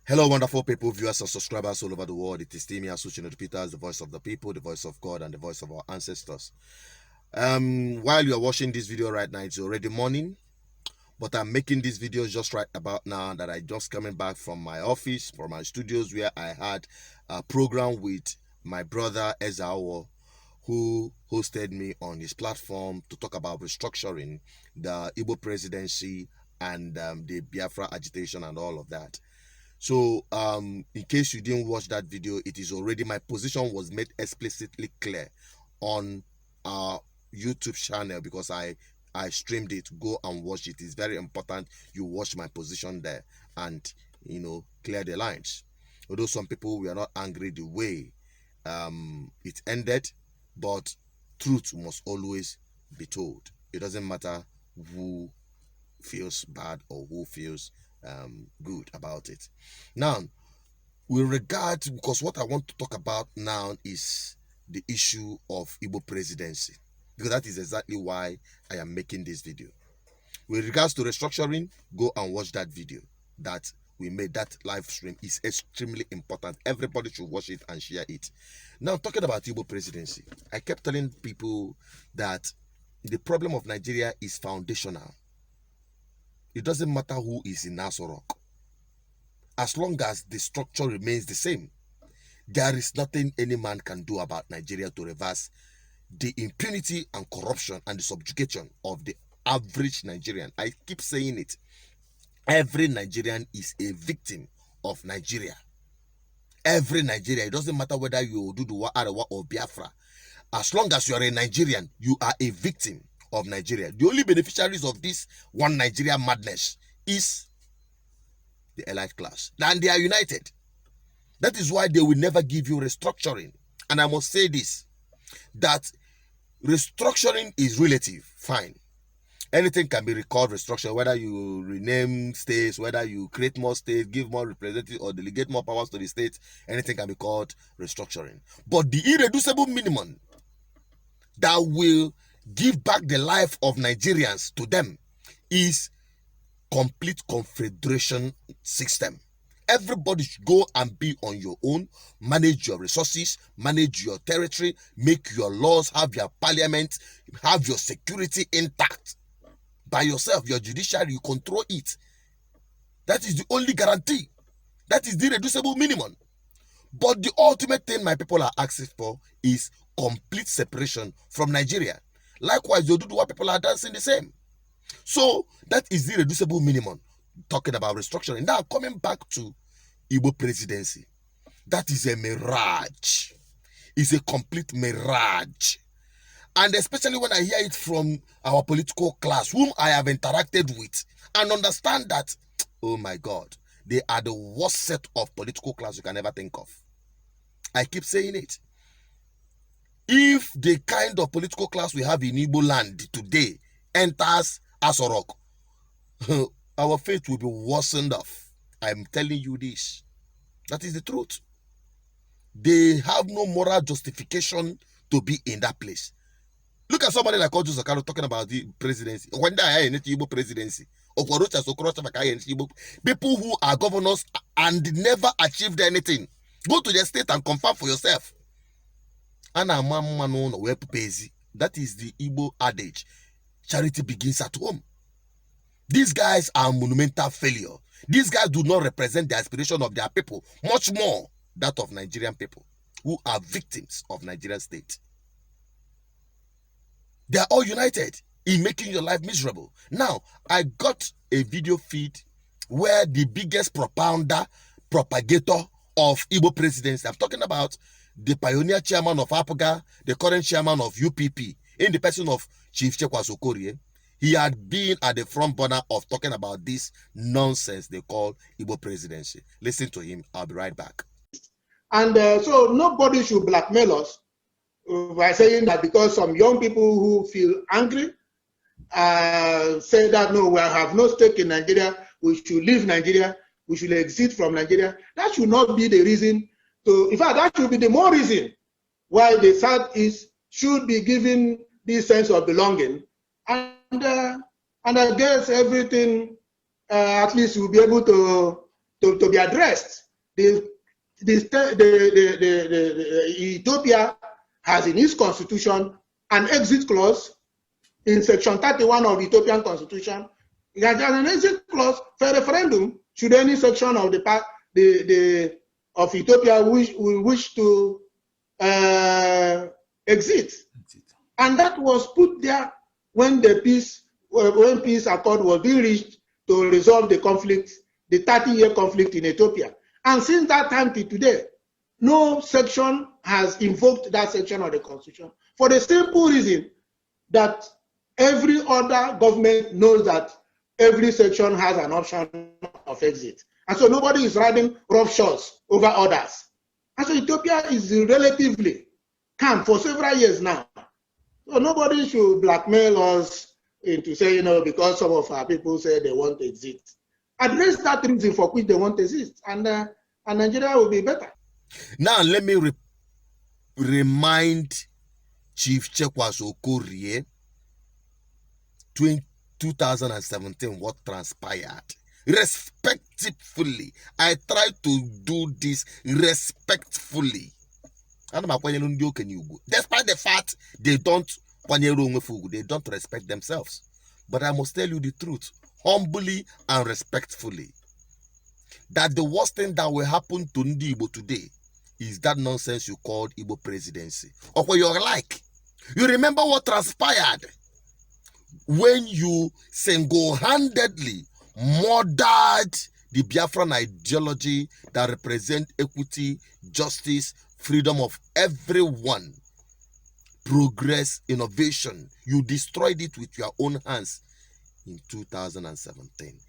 Hello, wonderful people, viewers and subscribers all over the world. It is Timmy Asuchin Peters, the voice of the people, the voice of God, and the voice of our ancestors. While you are watching this video right now, it's already morning, but I'm making this video just right about now that I just coming back from my office, from my studios, where I had a program with my brother Ezawo, who hosted me on his platform to talk about restructuring the Igbo presidency and the Biafra agitation and all of that. So in case you didn't watch that video, it is already, my position was made explicitly clear on our YouTube channel because I streamed it. Go and watch it. It's very important you watch my position there and, you know, clear the lines. Although some people were not angry the way it ended, but truth must always be told. It doesn't matter who feels bad or who feels good about it. Now, with regard, because what I want to talk about now is the issue of Igbo presidency, because that is exactly why I am making this video. With regards to restructuring, go and watch that video that we made. That live stream is extremely important. Everybody should watch it and share it. Now, talking about Igbo presidency, I kept telling people that the problem of Nigeria is foundational. It doesn't matter who is in Aso Rock. As long as the structure remains the same, there is nothing any man can do about Nigeria to reverse the impunity and corruption and the subjugation of the average Nigerian. I keep saying it. Every Nigerian is a victim of Nigeria. Every Nigerian. It doesn't matter whether you do the Whatapp or Biafra. As long as you are a Nigerian, you are a victim of Nigeria. The only beneficiaries of this one Nigeria madness is the elite class, and they are united. That is why they will never give you restructuring. And I must say this, that restructuring is relative. Fine, anything can be recalled restructuring, whether you rename states, whether you create more states, give more representatives, or delegate more powers to the states, anything can be called restructuring. But the irreducible minimum that will give back the life of Nigerians to them is complete confederation system. Everybody should go and be on your own, manage your resources, manage your territory, make your laws, have your parliament, have your security intact by yourself. Your judiciary, you control it. That is the only guarantee. That is the irreducible minimum. But the ultimate thing my people are asking for is complete separation from Nigeria. Likewise, the Oduduwa people are dancing the same. So that is the irreducible minimum. Talking about restructuring. Now coming back to Igbo presidency. That is a mirage. It's a complete mirage. And especially when I hear it from our political class, whom I have interacted with, and understand that, oh my God, they are the worst set of political class you can ever think of. I keep saying it. If the kind of political class we have in Igbo land today enters Aso Rock, our fate will be worsened off. I'm telling you this. That is the truth. They have no moral justification to be in that place. Look at somebody like Ojo Zakaro talking about the presidency. When they are in the Igbo presidency, people who are governors and never achieved anything, go to the state and confirm for yourself. That is the Igbo adage. Charity begins at home. These guys are monumental failure. These guys do not represent the aspiration of their people, much more that of Nigerian people who are victims of Nigerian state. They are all united in making your life miserable. Now, I got a video feed where the biggest propagator of Igbo presidency, I'm talking about the pioneer chairman of Abuja, the current chairman of UPP, in the person of Chief Chekwas Okorie, he had been at the front burner of talking about this nonsense they call Igbo presidency. Listen to him. I'll be right back. And so nobody should blackmail us by saying that because some young people who feel angry say that no, we have no stake in Nigeria, we should leave Nigeria, we should exit from Nigeria. That should not be the reason to, in fact, that should be the more reason why the Southeast should be given this sense of belonging. And I guess everything, at least we'll be able to to be addressed. Ethiopia has in its constitution an exit clause in section 31 of the Ethiopian constitution. It has an exit clause for referendum should any section of of Ethiopia wish to exit. And that was put there when peace accord was being reached to resolve the conflict, the 30-year conflict in Ethiopia. And since that time to today, no section has invoked that section of the constitution for the simple reason that every other government knows that every section has an option of exit. And so nobody is riding roughshod over others. And so Ethiopia is relatively calm for several years now. So nobody should blackmail us into saying, because some of our people say they want to exit. Address that reason for which they want to exist, and Nigeria will be better. Now, let me remind Chief Chekwas Okorie 2017 what transpired. Respectfully. I try to do this respectfully. Despite the fact they don't respect themselves. But I must tell you the truth, humbly and respectfully, that the worst thing that will happen to Ndi Igbo today is that nonsense you called Igbo presidency. Or what you're like. You remember what transpired when you single-handedly murdered the Biafran ideology that represents equity, justice, freedom of everyone, progress, innovation. You destroyed it with your own hands in 2017.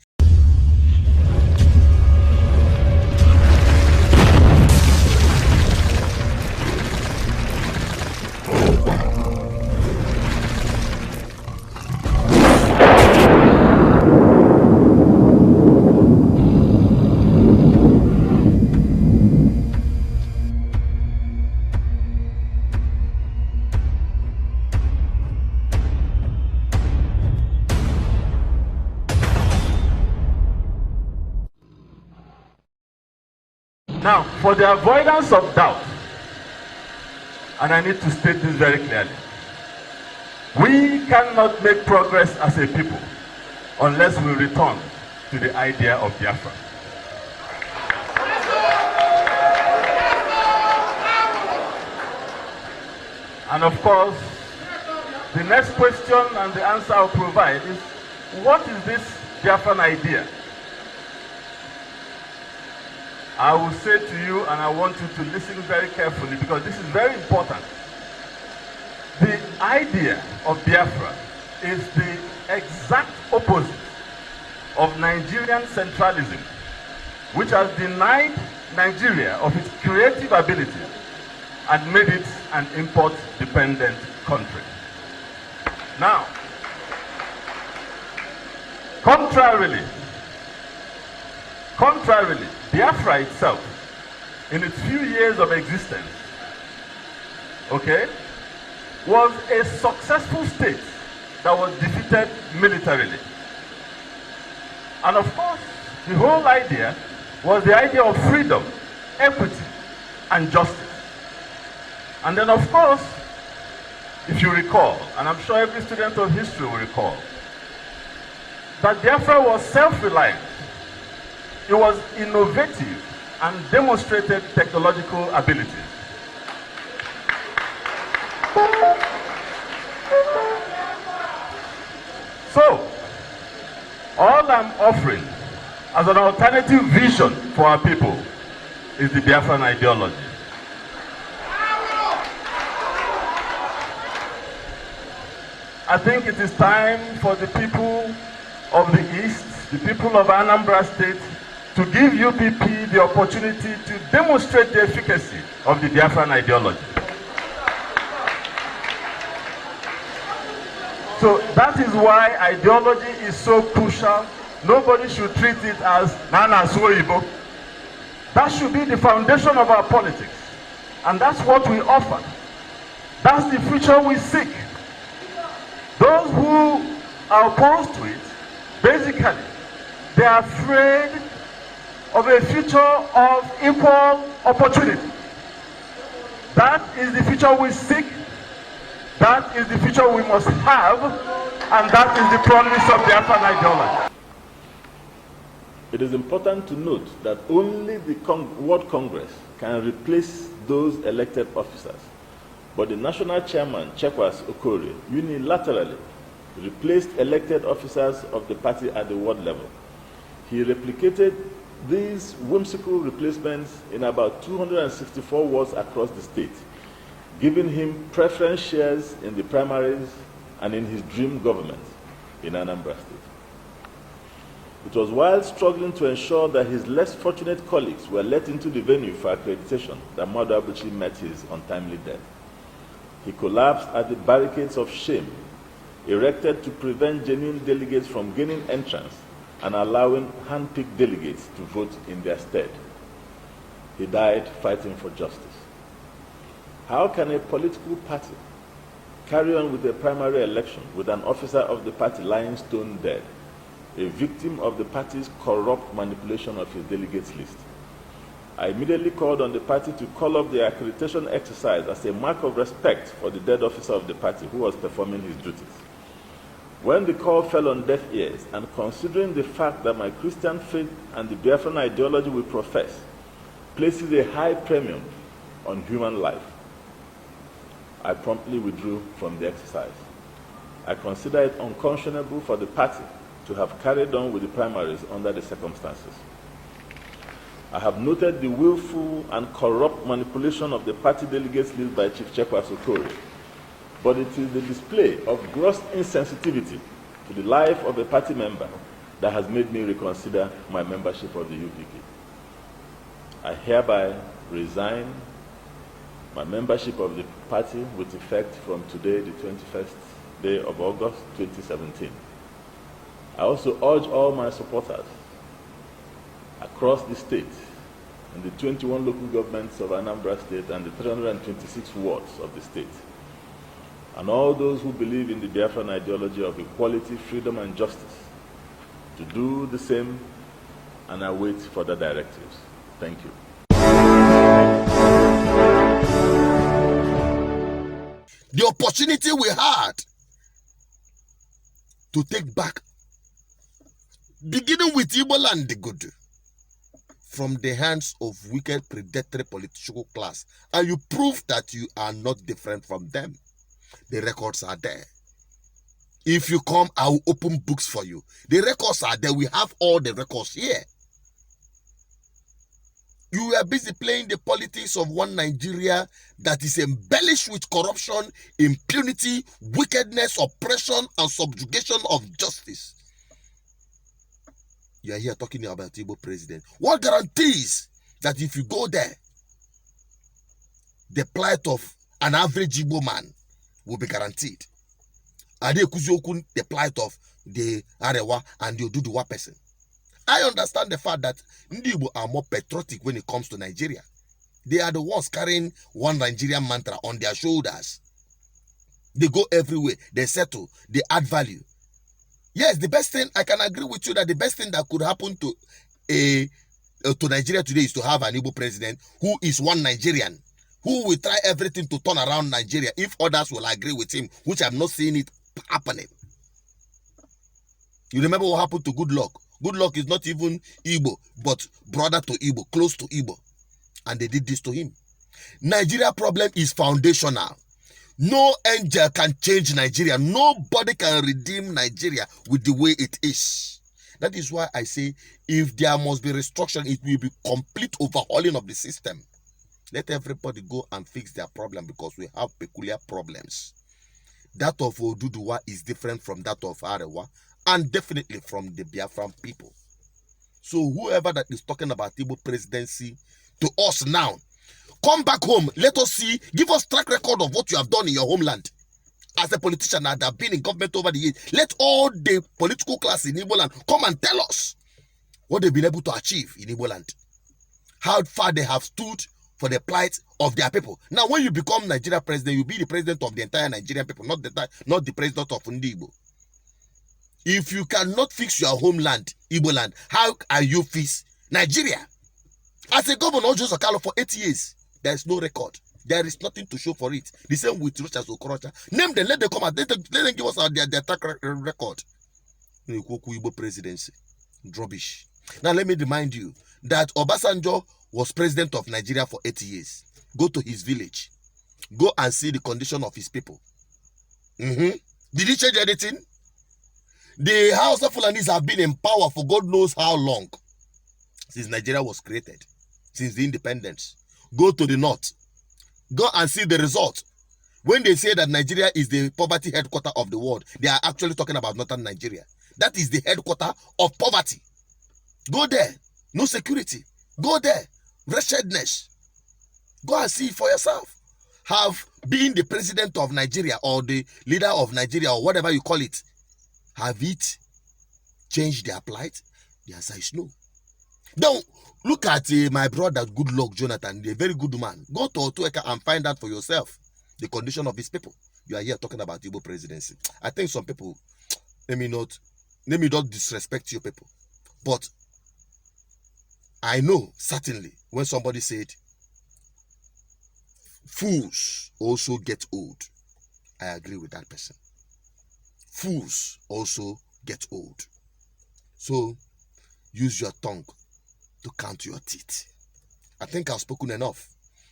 Now, for the avoidance of doubt, and I need to state this very clearly, we cannot make progress as a people unless we return to the idea of Biafra. And of course, the next question and the answer I'll provide is, what is this Biafran idea? I will say to you, and I want you to listen very carefully because this is very important. The idea of Biafra is the exact opposite of Nigerian centralism, which has denied Nigeria of its creative ability and made it an import-dependent country. Now, contrarily, Biafra itself, in its few years of existence, was a successful state that was defeated militarily. And of course, the whole idea was the idea of freedom, equity, and justice. And then of course, if you recall, and I'm sure every student of history will recall, that Biafra was self-reliant. It was innovative and demonstrated technological abilities. So, all I'm offering as an alternative vision for our people is the Biafran ideology. I think it is time for the people of the East, the people of Anambra State, to give UPP the opportunity to demonstrate the efficacy of the Biafran ideology. So that is why ideology is so crucial. Nobody should treat it as Nana Suoibo. That should be the foundation of our politics. And that's what we offer. That's the future we seek. Those who are opposed to it, basically, they are afraid of a future of equal opportunity. That is the future we seek, that is the future we must have, and that is the promise of Biafran ideology. It is important to note that only the World Congress can replace those elected officers. But the national chairman, Chekwas Okorie, unilaterally replaced elected officers of the party at the world level. He replicated these whimsical replacements in about 264 wards across the state, giving him preference shares in the primaries and in his dream government in Anambra State. It was while struggling to ensure that his less fortunate colleagues were let into the venue for accreditation that Madu Abuchi met his untimely death. He collapsed at the barricades of shame erected to prevent genuine delegates from gaining entrance and allowing hand-picked delegates to vote in their stead. He died fighting for justice. How can a political party carry on with a primary election with an officer of the party lying stone dead, a victim of the party's corrupt manipulation of his delegates list? I immediately called on the party to call off the accreditation exercise as a mark of respect for the dead officer of the party who was performing his duties. When the call fell on deaf ears, and considering the fact that my Christian faith and the Biafran ideology we profess places a high premium on human life, I promptly withdrew from the exercise. I consider it unconscionable for the party to have carried on with the primaries under the circumstances. I have noted the willful and corrupt manipulation of the party delegates list by Chief Chekwas Okorie, but it is the display of gross insensitivity to the life of a party member that has made me reconsider my membership of the UPK. I hereby resign my membership of the party with effect from today, the 21st day of August 2017. I also urge all my supporters across the state, in the 21 local governments of Anambra State and the 326 wards of the state, and all those who believe in the Biafran ideology of equality, freedom, and justice, to do the same and await further directives. Thank you. The opportunity we had to take back, beginning with Igbo land, the good, from the hands of wicked, predatory political class, and you prove that you are not different from them. The records are there. If you come, I will open books for you. The records are there. We have all the records here. You were busy playing the politics of one Nigeria that is embellished with corruption, impunity, wickedness, oppression, and subjugation of justice. You are here talking about Igbo president. What guarantees that if you go there, the plight of an average Igbo man will be guaranteed? The plight of the Arewa and the Oduduwa person. I understand the fact that Igbo are more patriotic when it comes to Nigeria. They are the ones carrying one Nigerian mantra on their shoulders. They go everywhere, they settle, they add value. Yes, the best thing, I can agree with you that the best thing that could happen to Nigeria today is to have an Igbo president who is one Nigerian, who will try everything to turn around Nigeria if others will agree with him, which I'm not seeing it happening. You remember what happened to Good Luck? Good Luck is not even Igbo, but brother to Igbo, close to Igbo. And they did this to him. Nigeria problem is foundational. No angel can change Nigeria. Nobody can redeem Nigeria with the way it is. That is why I say, if there must be restructuring, it will be complete overhauling of the system. Let everybody go and fix their problem, because we have peculiar problems. That of Oduduwa is different from that of Arewa, and definitely from the Biafran people. So whoever that is talking about Igbo presidency to us now, come back home. Let us see. Give us track record of what you have done in your homeland. As a politician that have been in government over the years, let all the political class in Igbo land come and tell us what they've been able to achieve in Igbo land. How far they have stood for the plight of their people. Now, when you become Nigeria president, you'll be the president of the entire Nigerian people, not the president of Igbo. If you cannot fix your homeland, Igbo land, how are you fix Nigeria. As a governor, Joseph Okalo for 8 years, there is no record. There is nothing to show for it. The same with Rochas Okorocha. Name them, let them come out. Let them give us their track record. Igbo Presidency. Rubbish. Now let me remind you that Obasanjo was president of Nigeria for 8 years. Go to his village. Go and see the condition of his people. Did he change anything? The House of Fulanis have been in power for God knows how long. Since Nigeria was created. Since the independence. Go to the north. Go and see the result. When they say that Nigeria is the poverty headquarter of the world, they are actually talking about northern Nigeria. That is the headquarter of poverty. Go there. No security. Go there. Wretchedness. Go and see it for yourself. Have been the president of Nigeria or the leader of Nigeria or whatever you call it, have it changed their plight? The answer is no. Now, look at my brother, Goodluck Jonathan, a very good man. Go to Otueka and find out for yourself the condition of his people. You are here talking about Igbo presidency. I think some people, let me not disrespect your people. But I know certainly when somebody said, fools also get old. I agree with that person. Fools also get old. So use your tongue to count your teeth. I think I've spoken enough.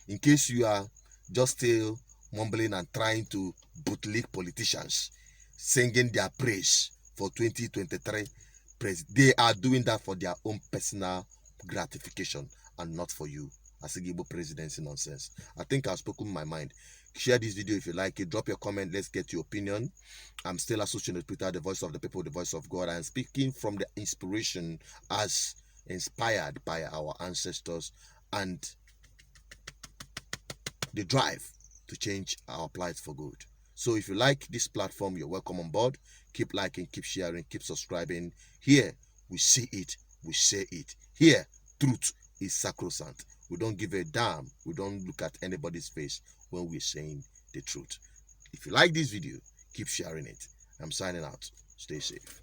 In case you are just still mumbling and trying to bootlick politicians, singing their praise for 2023, they are doing that for their own personal gratification and not for you. As a Igbo presidency nonsense. I think I've spoken my mind. Share this video if you like it. Drop your comment. Let's get your opinion. I'm still associated with Peter, the voice of the people, the voice of God. I'm speaking from the inspiration as inspired by our ancestors and the drive to change our plight for good. So if you like this platform, you're welcome on board. Keep liking, keep sharing, keep subscribing. Here, we see it, we say it. Here, truth is sacrosanct. We don't give a damn. We don't look at anybody's face when we're saying the truth. If you like this video, keep sharing it. I'm signing out. Stay safe.